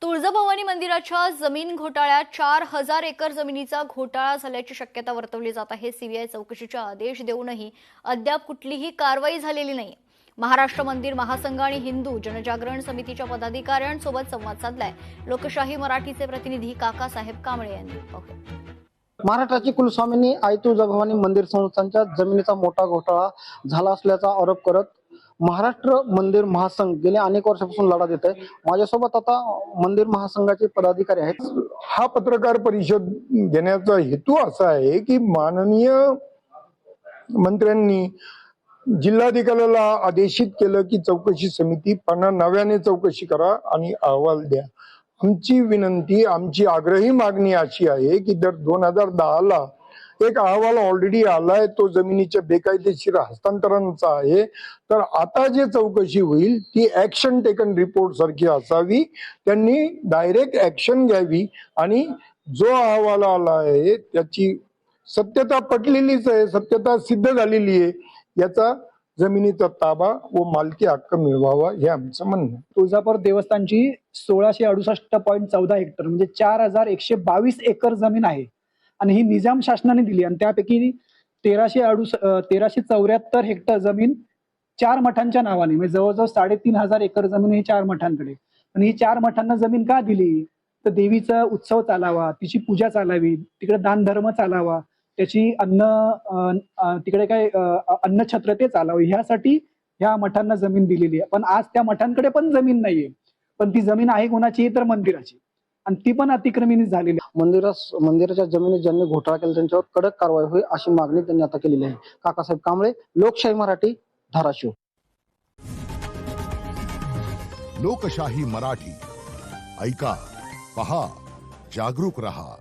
तुळजाभवानी मंदिराच्या जमीन घोटाळ्यात 4,000 एकर जमिनीचा घोटाळा झाल्याची शक्यता वर्तवली जात आहे। सीबीआय चौकशीचे आदेश देऊनही अद्याप कुठलीही कारवाई झालेली नाही। महाराष्ट्र मंदिर महासंघ आणि हिंदू जनजागरण समितीच्या पदाधिकाऱ्यांसोबत संवाद साधलाय लोकशाही मराठीचे प्रतिनिधी काकासाहेब कांबळे यांनी। महाराष्ट्राची कुलस्वामिनी आई तुळजाभवानी मंदिर संस्थांच्या जमिनीचा मोठा घोटाळा झाला असल्याचा आरोप करत महाराष्ट्र मंदिर महासंघ गेल्या अनेक वर्षापासून लढा देत आहे। माझ्यासोबत आता मंदिर महासंघाचे पदाधिकारी आहेत। हा पत्रकार परिषद घेण्याचा हेतू असा आहे की माननीय मंत्र्यांनी जिल्हाधिकाऱ्याला आदेशित केलं की चौकशी समिती पुन्हा नव्याने चौकशी करा आणि अहवाल द्या। आमची विनंती, आमची आग्रही मागणी अशी आहे की जर 2010 ला एक अहवाल ऑलरेडी आलाय, तो जमिनीच्या बेकायदेशीर हस्तांतरणाचा आहे, तर आता जे चौकशी होईल ती ऍक्शन टेकन रिपोर्ट सारखी असावी। त्यांनी डायरेक्ट ऍक्शन घ्यावी आणि जो अहवाल आला आहे त्याची सत्यता पटलेलीच आहे, सत्यता सिद्ध झालेली आहे, याचा जमिनीचा ताबा व मालकी हक्क मिळवावा हे आमचं म्हणणं आहे। तुळजापूर देवस्थानची 1668.14 हेक्टर म्हणजे 4122 एकर जमीन आहे आणि ही निजाम शासनाने दिली आणि त्यापैकी 1374 हेक्टर जमीन 4 मठांच्या नावाने म्हणजे जवळजवळ 3500 एकर जमीन ही 4 मठांकडे। आणि ही 4 मठांना जमीन का दिली तर देवीचा उत्सव चालावा, तिची पूजा चालावी, तिकडे दान धर्म चालावा, त्याची तिकडे काय अन्नछत्र ते चालावं, ह्यासाठी ह्या मठांना जमीन दिलेली आहे। पण आज त्या मठांकडे पण जमीन नाहीये, पण ती जमीन आहे कोणाची तर मंदिराची, आणि ती पण अतिक्रमणी झालेली आहे। मंदिराच्या जमिनीत ज्यांनी घोटाळा केला त्यांच्यावर कडक कारवाई होईल अशी मागणी त्यांनी आता केलेली आहे। काकासाहेब कांबळे, लोकशाही मराठी, धाराशिव। लोकशाही मराठी ऐका, पहा, जागरूक रहा।